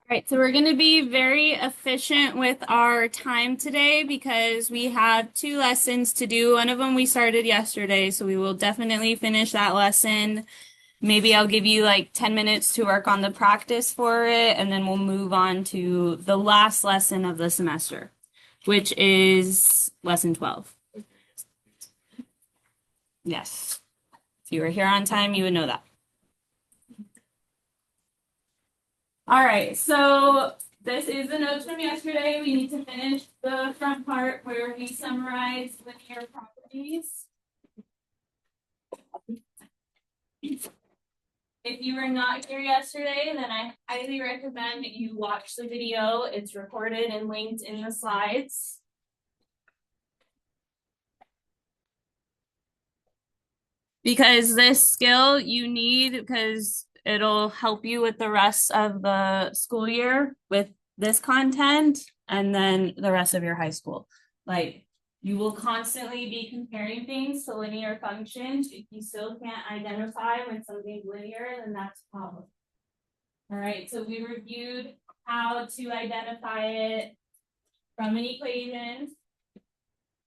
Right, so we're going to be very efficient with our time today because we have two lessons to do. One of them we started yesterday, so we will definitely finish that lesson. Maybe I'll give you like 10 minutes to work on the practice for it, and then we'll move on to the last lesson of the semester, which is lesson 12. Yes. If you were here on time, you would know that. All right, so this is the notes from yesterday. We need to finish the front part where we summarize linear properties. If you were not here yesterday, then I highly recommend you watch the video. It's recorded and linked in the slides. Because this skill you need because it'll help you with the rest of the school year with this content and then the rest of your high school. Like you will constantly be comparing things to linear functions. If you still can't identify when something's linear, then that's a problem. All right, so we reviewed how to identify it from an equation. It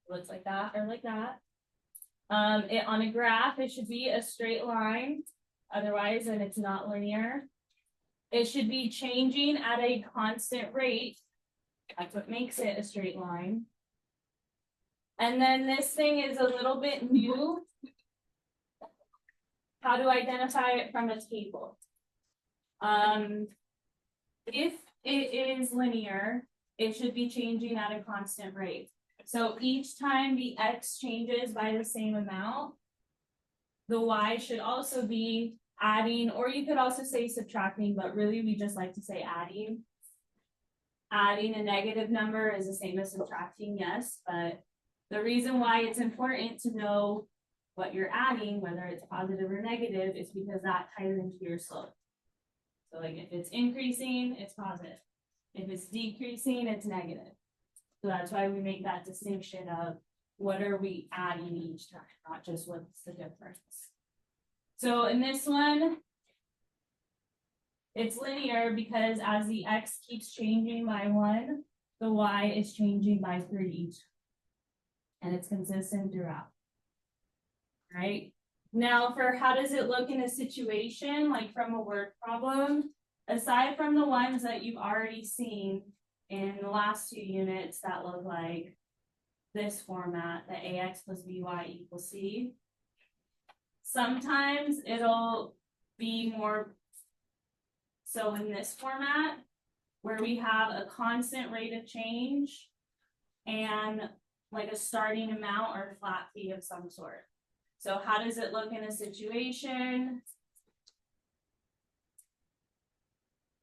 looks like that or like that. On a graph, it should be a straight line. Otherwise, then it's not linear. It should be changing at a constant rate. That's what makes it a straight line. And then this thing is a little bit new. How to identify it from a table. If it is linear, it should be changing at a constant rate. So each time the x changes by the same amount, the y should also be adding, or you could also say subtracting, but really we just like to say adding. Adding a negative number is the same as subtracting, yes, but the reason why it's important to know what you're adding, whether it's positive or negative, is because that ties into your slope. So like if it's increasing, it's positive. If it's decreasing, it's negative. So that's why we make that distinction of what are we adding each time, not just what's the difference. So in this one, it's linear because as the x keeps changing by 1, the y is changing by 3 each. And it's consistent throughout. Right? Now for how does it look in a situation, like from a word problem, aside from the ones that you've already seen in the last 2 units that look like this format, the ax plus by equals c. Sometimes it'll be more so in this format where we have a constant rate of change and like a starting amount or a flat fee of some sort. So how does it look in a situation?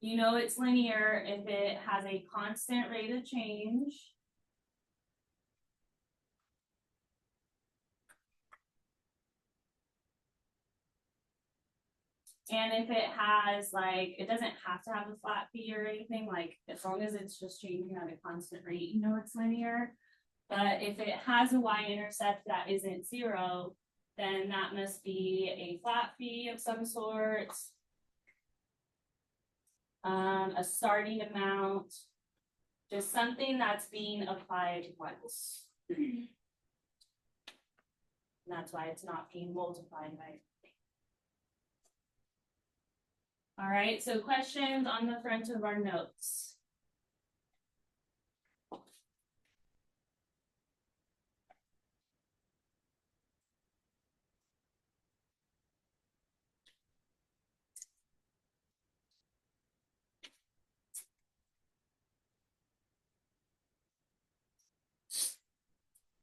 You know it's linear if it has a constant rate of change. And if it has like, it doesn't have to have a flat fee or anything, like as long as it's just changing at a constant rate, you know it's linear. But if it has a y-intercept that isn't 0, then that must be a flat fee of some sort. A starting amount, just something that's being applied once. And that's why it's not being multiplied by. All right, so questions on the front of our notes.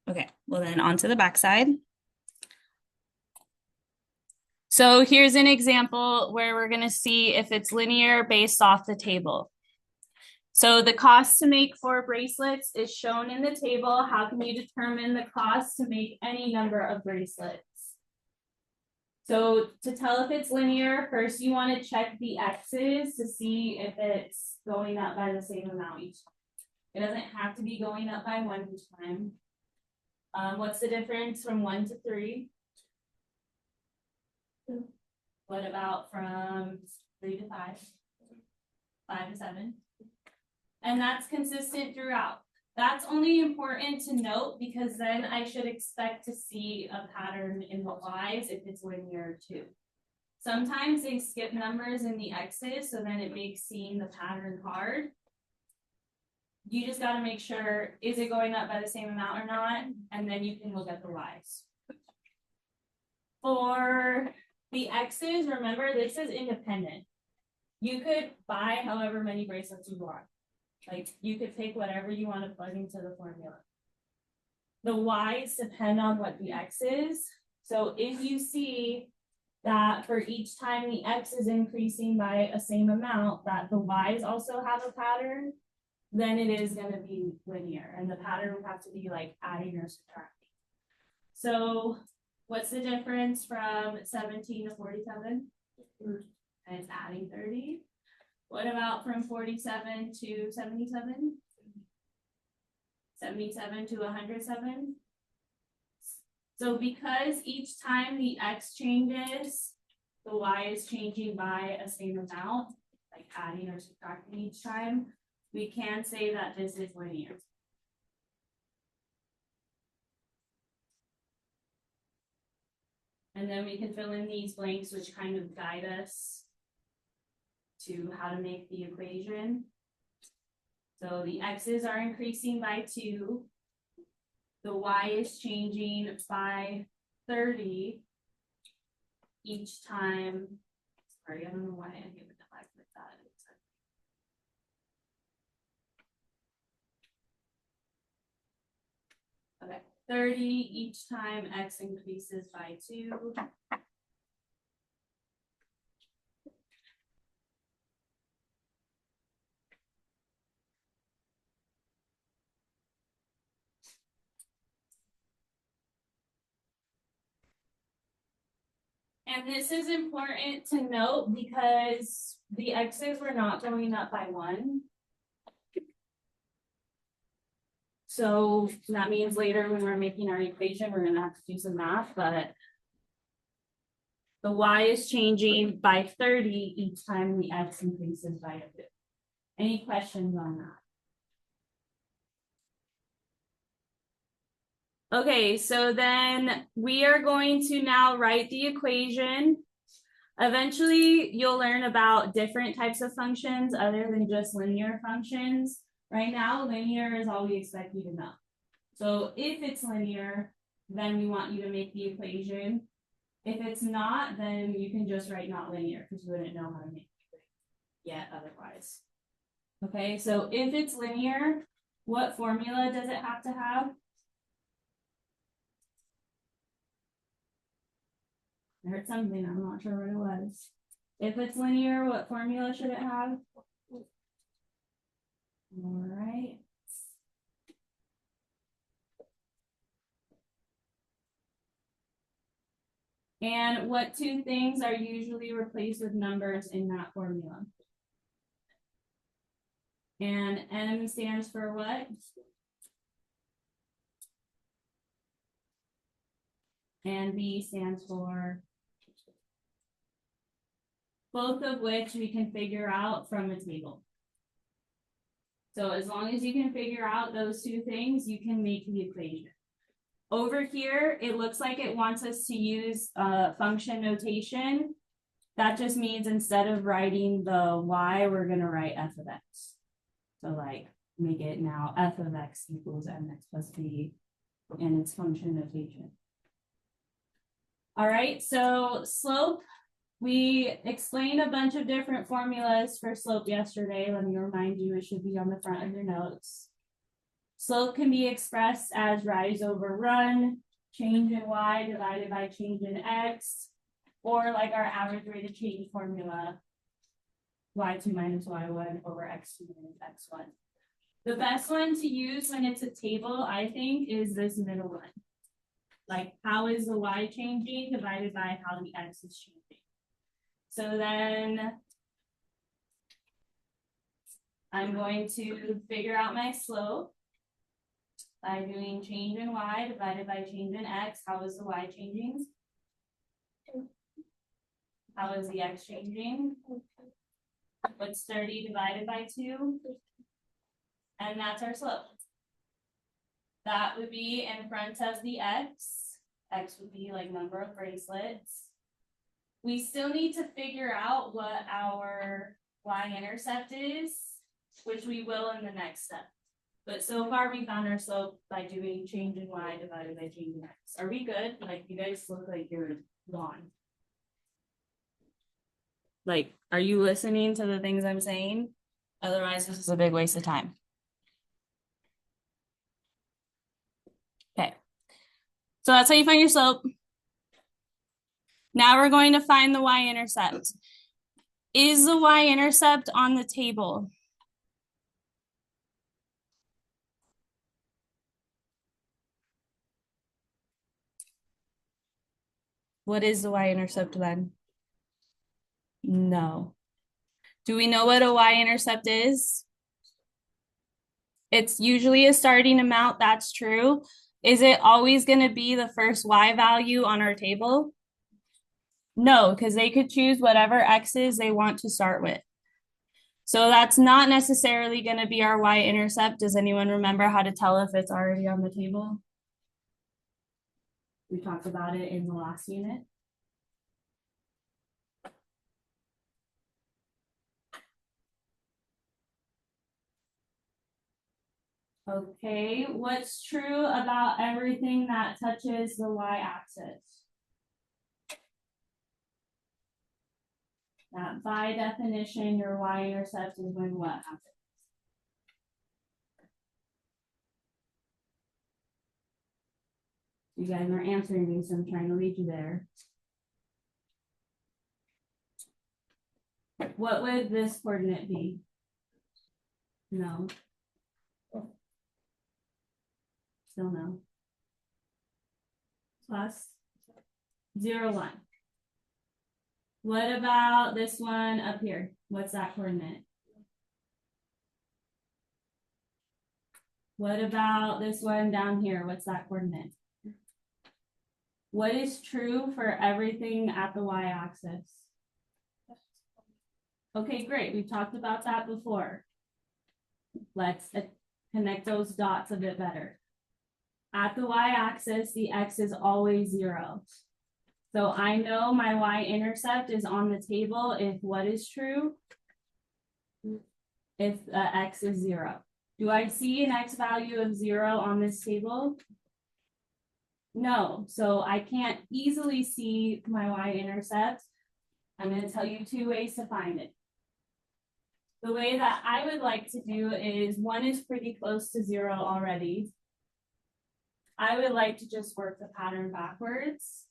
Okay, well then on to the back side. So here's an example where we're going to see if it's linear based off the table. So the cost to make 4 bracelets is shown in the table. How can you determine the cost to make any number of bracelets? So to tell if it's linear, first you want to check the x's to see if it's going up by the same amount each time. It doesn't have to be going up by 1 each time. What's the difference from 1 to 3? What about from 3 to 5? 5 to 7? And that's consistent throughout. That's only important to note because then I should expect to see a pattern in the Y's if it's linear too. Sometimes they skip numbers in the X's, so then it makes seeing the pattern hard. You just got to make sure, is it going up by the same amount or not? And then you can look at the Y's. For the X's, remember this is independent. You could buy however many bracelets you want. Like you could pick whatever you want to plug into the formula. The Y's depend on what the X is. So if you see that for each time the X is increasing by a same amount, that the Y's also have a pattern, then it is going to be linear. And the pattern would have to be like adding or subtracting. So what's the difference from 17 to 47? And it's adding 30. What about from 47 to 77? 77 to 107? So because each time the X changes, the Y is changing by a same amount, like adding or subtracting each time, we can say that this is linear. And then we can fill in these blanks, which kind of guide us to how to make the equation. So the X's are increasing by 2. The Y is changing by 30 each time. Sorry, I don't know why I gave it flag like that. Okay, 30 each time X increases by 2. And this is important to note because the X's were not going up by 1. So that means later when we're making our equation, we're going to have to do some math, but the Y is changing by 30 each time the X increases by 2. Any questions on that? Okay, so then we are going to now write the equation. Eventually, you'll learn about different types of functions other than just linear functions. Right now, linear is all we expect you to know. So if it's linear, then we want you to make the equation. If it's not, then you can just write not linear because you wouldn't know how to make it yet otherwise. Okay, so if it's linear, what formula does it have to have? I heard something, I'm not sure what it was. If it's linear, what formula should it have? All right. And what 2 things are usually replaced with numbers in that formula? And N stands for what? And B stands for, both of which we can figure out from a table. So as long as you can figure out those 2 things, you can make the equation. Over here, it looks like it wants us to use function notation. That just means instead of writing the Y, we're going to write f of x. So like make it now f of x equals mx plus b in its function notation. All right, so slope. We explained a bunch of different formulas for slope yesterday. Let me remind you, it should be on the front of your notes. Slope can be expressed as rise over run, change in y divided by change in x, or like our average rate of change formula, y2 minus y1 over x2 minus x1. The best one to use when it's a table, I think, is this middle one. Like, how is the y changing divided by how the x is changing? So then I'm going to figure out my slope by doing change in y divided by change in x. How is the y changing? How is the x changing? What's 30 divided by 2? And that's our slope. That would be in front of the X. X would be like number of bracelets. We still need to figure out what our y-intercept is, which we will in the next step. But so far we found our slope by doing change in y divided by change in x. Are we good? Like, you guys look like you're gone. Like, are you listening to the things I'm saying? Otherwise, this is a big waste of time. Okay. So that's how you find your slope. Now we're going to find the y-intercept. Is the y-intercept on the table? What is the y-intercept then? No. Do we know what a y-intercept is? It's usually a starting amount, that's true. Is it always going to be the first y value on our table? No, because they could choose whatever x's they want to start with. So that's not necessarily going to be our y-intercept. Does anyone remember how to tell if it's already on the table? We talked about it in the last unit. Okay, what's true about everything that touches the y-axis? That by definition, your y-intercept is when what happens? You guys are answering me, so I'm trying to lead you there. What would this coordinate be? No. Still no. Plus 0, 1. What about this one up here? What's that coordinate? What about this one down here? What's that coordinate? What is true for everything at the y-axis? Okay, great. We've talked about that before. Let's connect those dots a bit better. At the y-axis, the x is always 0. So I know my y-intercept is on the table if what is true? If x is 0. Do I see an x value of 0 on this table? No, so I can't easily see my y-intercept. I'm going to tell you 2 ways to find it. The way that I would like to do is 1 is pretty close to 0 already. I would like to just work the pattern backwards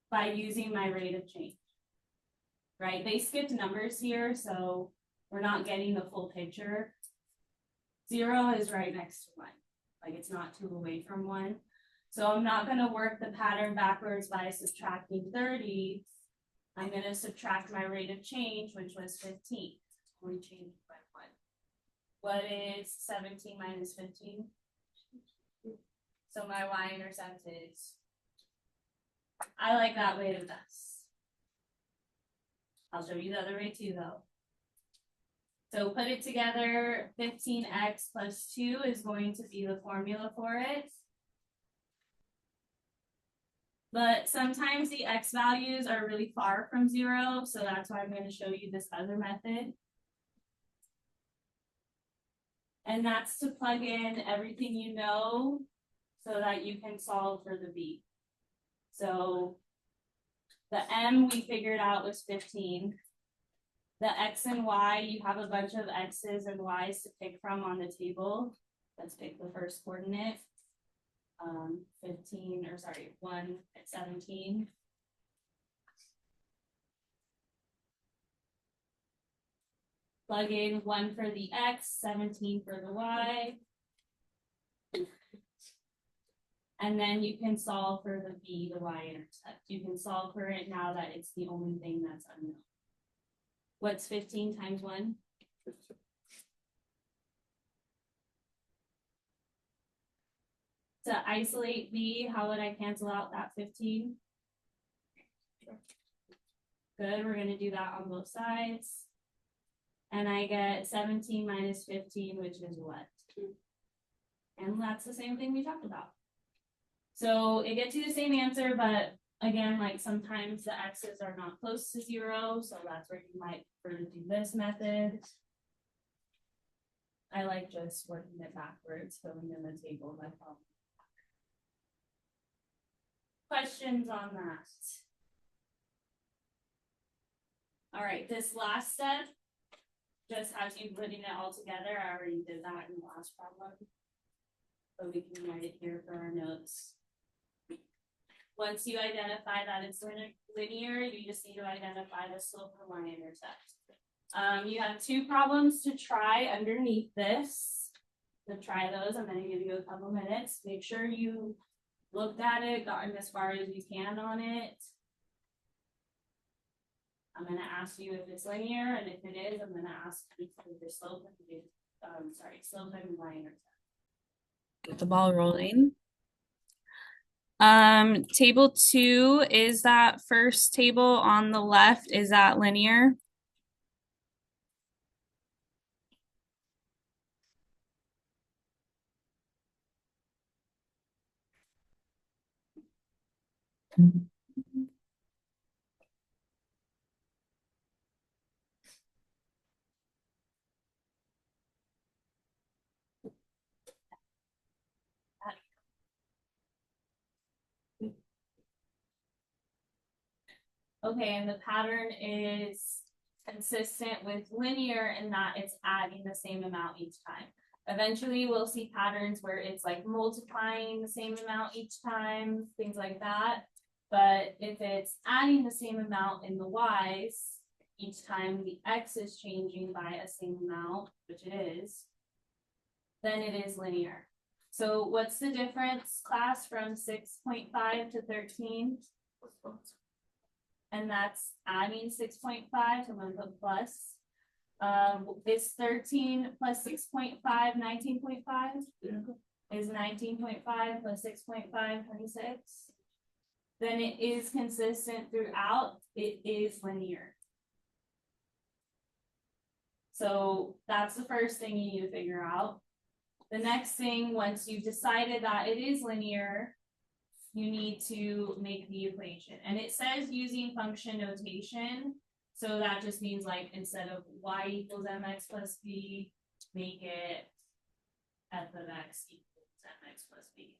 by using my rate of change, right? They skipped numbers here, so we're not getting the full picture. 0 is right next to 1, like it's not 2 away from 1. So I'm not going to work the pattern backwards by subtracting 30. I'm going to subtract my rate of change, which was 15. We changed by 1. What is 17 minus 15? So my y-intercept is, I like that way the best. I'll show you the other way too, though. So put it together, 15x plus 2 is going to be the formula for it. But sometimes the x values are really far from 0, so that's why I'm going to show you this other method. And that's to plug in everything you know so that you can solve for the b. So the m we figured out was 15. The x and y, you have a bunch of x's and y's to pick from on the table. Let's pick the first coordinate. 1 at 17. Plug in 1 for the x, 17 for the y. And then you can solve for the b, the y-intercept. You can solve for it now that it's the only thing that's unknown. What's 15 times 1? 15. To isolate b, how would I cancel out that 15? Good, we're going to do that on both sides. And I get 17 minus 15, which is what? And that's the same thing we talked about. So it gets you the same answer, but again, like sometimes the x's are not close to 0, so that's where you might prefer to do this method. I like just working it backwards, filling in the table. That's all. Questions on that? All right, this last step just has you putting it all together. I already did that in the last problem, but we can write it here for our notes. Once you identify that it's linear, you just need to identify the slope or y-intercept. You have 2 problems to try underneath this. To try those, I'm going to give you a couple minutes. Make sure you looked at it, gotten as far as you can on it. I'm going to ask you if it's linear, and if it is, I'm going to ask you for your slope and slope and y-intercept. Get the ball rolling. Table 2 is that first table on the left. Is that linear? Okay, and the pattern is consistent with linear in that it's adding the same amount each time. Eventually, we'll see patterns where it's like multiplying the same amount each time, things like that. But if it's adding the same amount in the y's each time the x is changing by a same amount, which it is, then it is linear. So what's the difference, class, from 6.5 to 13? And that's adding 6.5, so I'm going to put plus. Is 13 plus 6.5 19.5? Yeah. Is 19.5 plus 6.5 26? Then it is consistent throughout. It is linear. So that's the first thing you need to figure out. The next thing, once you've decided that it is linear, you need to make the equation. And it says using function notation. So that just means like instead of y equals mx plus b, make it f of x equals mx plus b.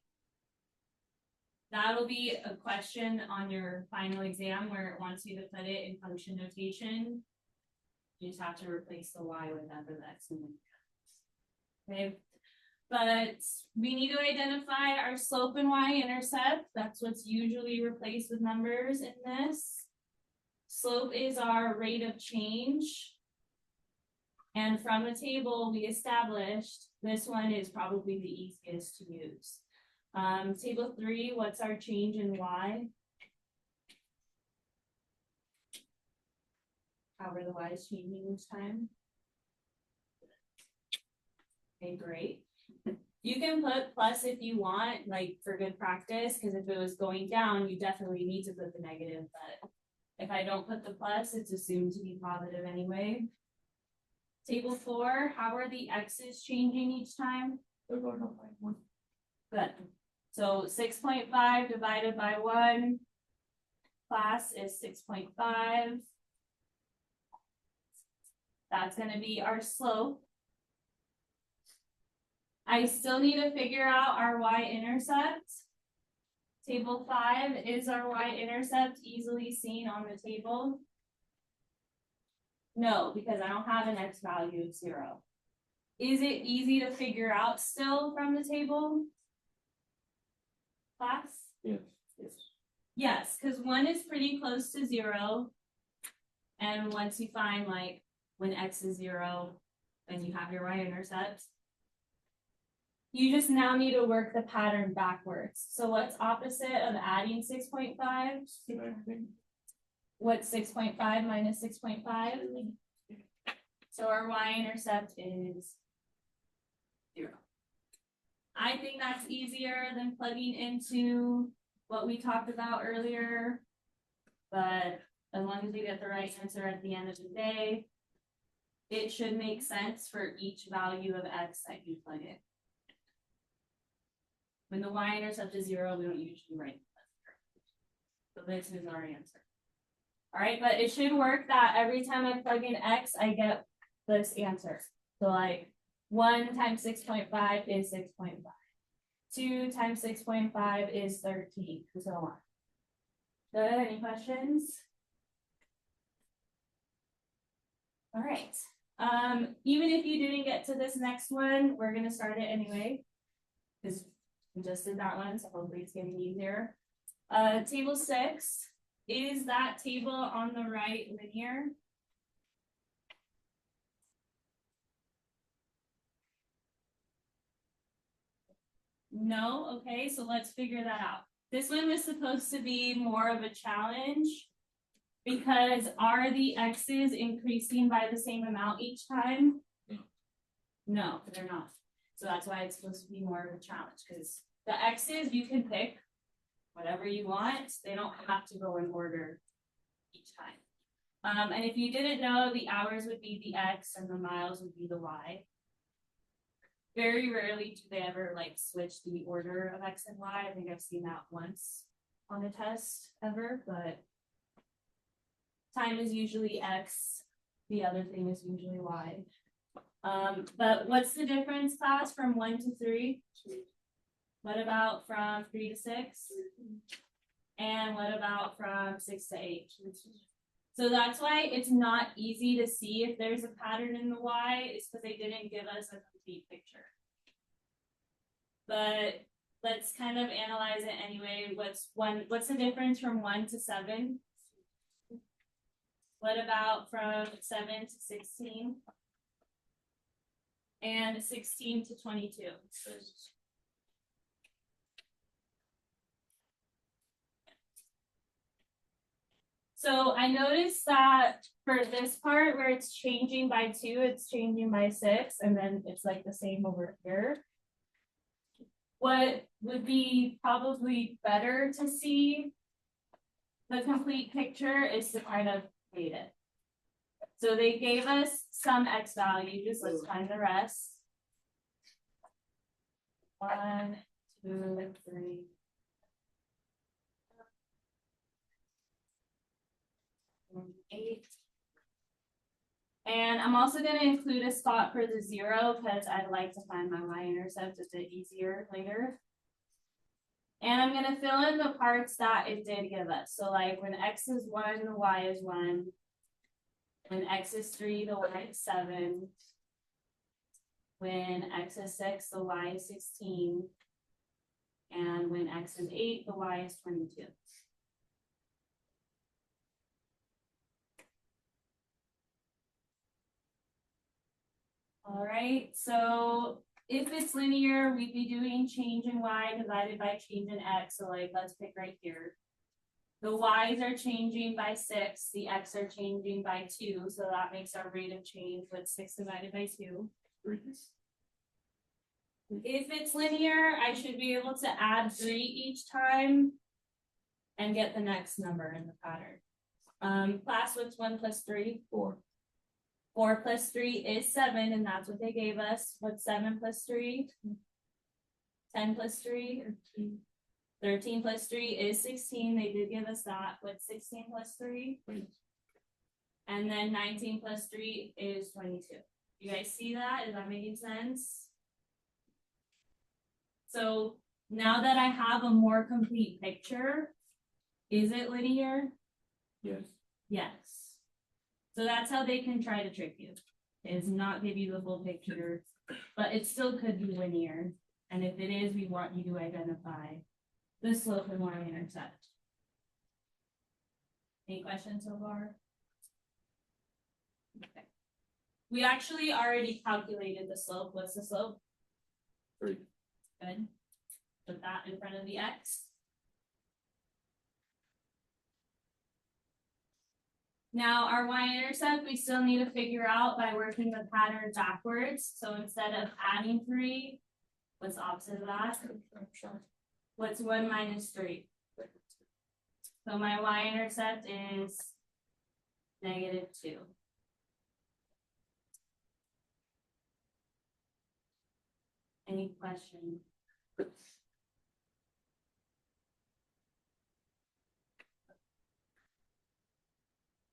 That'll be a question on your final exam where it wants you to put it in function notation. You just have to replace the y with f of x. Okay. But we need to identify our slope and y-intercept. That's what's usually replaced with numbers in this. Slope is our rate of change. And from the table we established, this one is probably the easiest to use. Table 3, what's our change in y? How are the y's changing each time? Okay, great. You can put plus if you want, like for good practice, because if it was going down, you definitely need to put the negative, but if I don't put the plus, it's assumed to be positive anyway. Table 4, how are the x's changing each time? They're going up by 1. Good. So 6.5 divided by 1, class is 6.5. That's going to be our slope. I still need to figure out our y-intercept. Table 5, is our y-intercept easily seen on the table? No, because I don't have an x value of 0. Is it easy to figure out still from the table? Class? Yes. Yes, because 1 is pretty close to 0. And once you find like when x is 0, then you have your y-intercept. You just now need to work the pattern backwards. So what's opposite of adding 6.5? What's 6.5 minus 6.5? So our y-intercept is 0. I think that's easier than plugging into what we talked about earlier. But as long as you get the right answer at the end of the day, it should make sense for each value of x that you plug in. When the y-intercept is 0, we don't usually write that. So this is our answer. All right, but it should work that every time I plug in x, I get this answer. So like 1 times 6.5 is 6.5. 2 times 6.5 is 13, and so on. Good, any questions? All right. Even if you didn't get to this next one, we're gonna start it anyway, because we just did that one, so hopefully it's getting easier. Table 6, is that table on the right linear? No, okay, so let's figure that out. This one was supposed to be more of a challenge because are the x's increasing by the same amount each time? No, they're not. So that's why it's supposed to be more of a challenge, because the x's you can pick whatever you want. They don't have to go in order each time. And if you didn't know, the hours would be the x and the miles would be the y. Very rarely do they ever like switch the order of x and y. I think I've seen that once on a test ever, but time is usually x. The other thing is usually y. But what's the difference, class, from 1 to 3? What about from 3 to 6? And what about from 6 to 8? So that's why it's not easy to see if there's a pattern in the y, is because they didn't give us a complete picture. But let's kind of analyze it anyway. What's the difference from 1 to 7? What about from 7 to 16? And 16 to 22? So I noticed that for this part where it's changing by 2, it's changing by 6, and then it's like the same over here. What would be probably better to see the complete picture is to kind of date it. So they gave us some x values. Let's find the rest. 1, 2, 3. Eight. And I'm also going to include a spot for the 0 because I'd like to find my y-intercept a bit easier later. And I'm going to fill in the parts that it did give us. So like when x is 1, the y is 1. When x is 3, the y is 7. When x is 6, the y is 16. And when x is 8, the y is 22. All right, so if it's linear, we'd be doing change in y divided by change in x. So like, let's pick right here. The y's are changing by 6, the x are changing by 2. So that makes our rate of change with 6 divided by 2. If it's linear, I should be able to add 3 each time and get the next number in the pattern. Class, what's 1 plus 3? 4. 4 plus 3 is 7, and that's what they gave us. What's 7 plus 3? 10 plus 3? 13 plus 3 is 16. They did give us that. What's 16 plus 3? And then 19 plus 3 is 22. You guys see that? Is that making sense? So now that I have a more complete picture, is it linear? Yes. Yes. So that's how they can try to trick you, is not give you the full picture, but it still could be linear. And if it is, we want you to identify the slope and y-intercept. Any questions so far? Okay. We actually already calculated the slope. What's the slope? 3. Good. Put that in front of the x. Now our y-intercept, we still need to figure out by working the pattern backwards. So instead of adding 3, what's the opposite of that? What's 1 minus 3? So my y-intercept is -2. Any questions?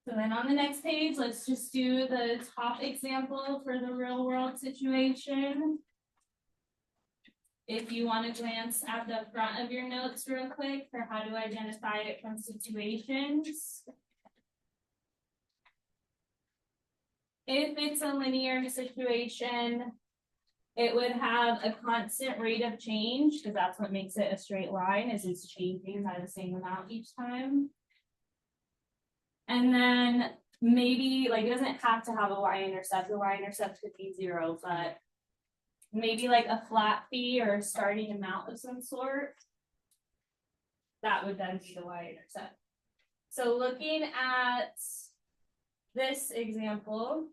So then on the next page, let's just do the top example for the real world situation. If you want to glance at the front of your notes real quick for how to identify it from situations. If it's a linear situation, it would have a constant rate of change, because that's what makes it a straight line, is it's changing by the same amount each time. And then maybe, like, it doesn't have to have a y-intercept. The y-intercept could be 0, but maybe like a flat fee or a starting amount of some sort. That would then be the y-intercept. So looking at this example,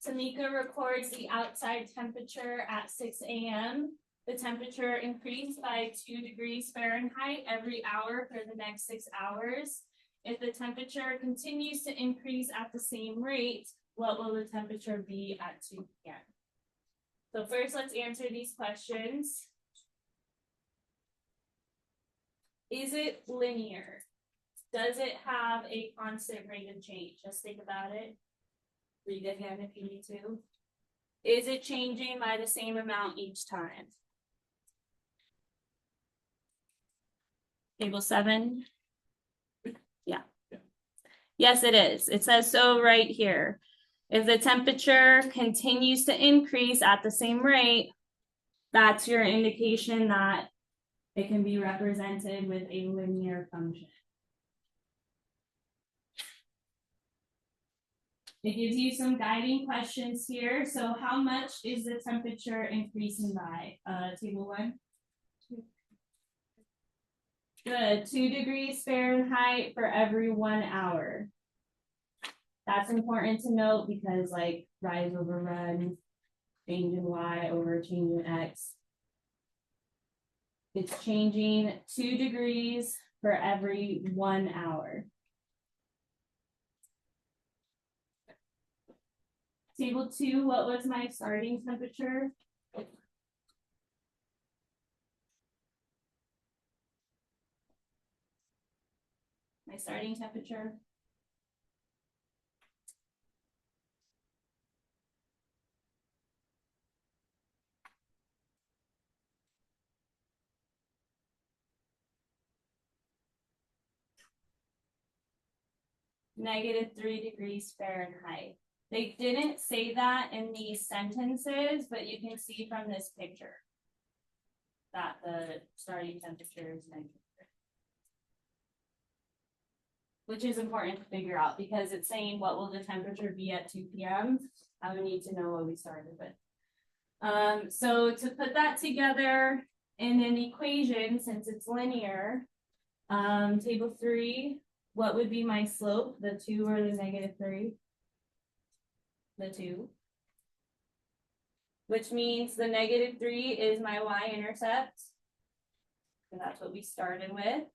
Tamika records the outside temperature at 6 a.m. The temperature increased by 2 degrees Fahrenheit every hour for the next 6 hours. If the temperature continues to increase at the same rate, what will the temperature be at 2 p.m.? So first, let's answer these questions. Is it linear? Does it have a constant rate of change? Just think about it. Read it again if you need to. Is it changing by the same amount each time? Table 7. Yeah. Yes, it is. It says so right here. If the temperature continues to increase at the same rate, that's your indication that it can be represented with a linear function. It gives you some guiding questions here. So how much is the temperature increasing by? Table 1. Good. 2 degrees Fahrenheit for every 1 hour. That's important to note because, like, rise over run, change in y over change in x. It's changing 2 degrees for every 1 hour. Table 2, what was my starting temperature? My starting temperature. -3 degrees Fahrenheit. They didn't say that in these sentences, but you can see from this picture that the starting temperature is -3. Which is important to figure out because it's saying what will the temperature be at 2 p.m. I would need to know what we started with. So to put that together in an equation, since it's linear, table 3, what would be my slope? The 2 or the -3? The 2. Which means the -3 is my y-intercept. So that's what we started with.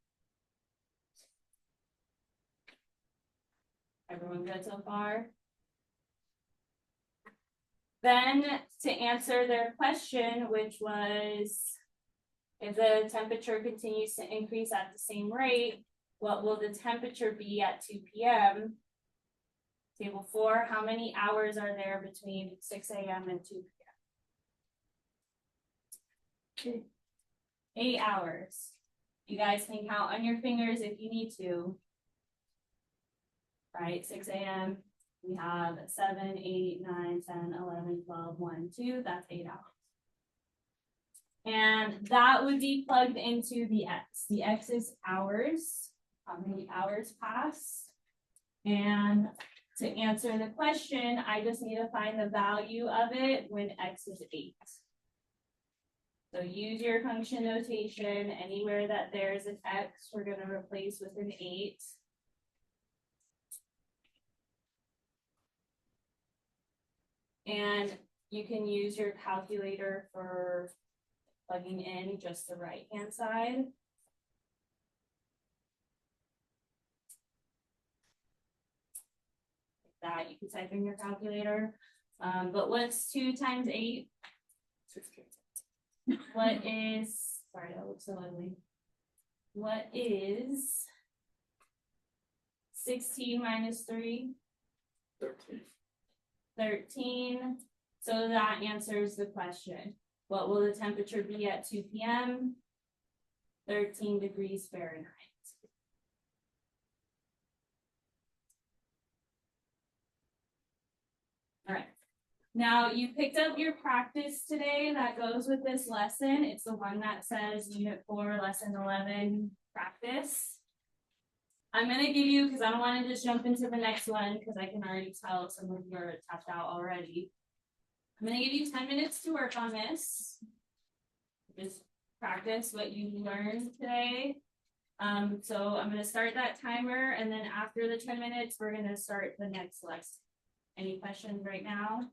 Everyone good so far? Then to answer their question, which was, if the temperature continues to increase at the same rate, what will the temperature be at 2 p.m.? Table 4, how many hours are there between 6 a.m. and 2 p.m.? 8 hours. You guys can count on your fingers if you need to. Right, 6 a.m. We have 7, 8, 9, 10, 11, 12, 1, 2. That's 8 hours. And that would be plugged into the x. The x is hours. How many hours passed? And to answer the question, I just need to find the value of it when x is 8. So use your function notation. Anywhere that there's an x, we're going to replace with an 8. And you can use your calculator for plugging in just the right-hand side. Like that, you can type in your calculator. But what's 2 times 8? 16. What is, sorry, that looks so ugly. What is 16 minus 3? 13. 13. So that answers the question. What will the temperature be at 2 p.m.? 13 degrees Fahrenheit. All right. Now you picked up your practice today that goes with this lesson. It's the one that says Unit 4, Lesson 11, practice. I'm going to give you, because I don't want to just jump into the next one, because I can already tell some of you are tapped out already. I'm going to give you 10 minutes to work on this. Just practice what you learned today. So I'm going to start that timer, and then after the 10 minutes, we're going to start the next lesson. Any questions right now?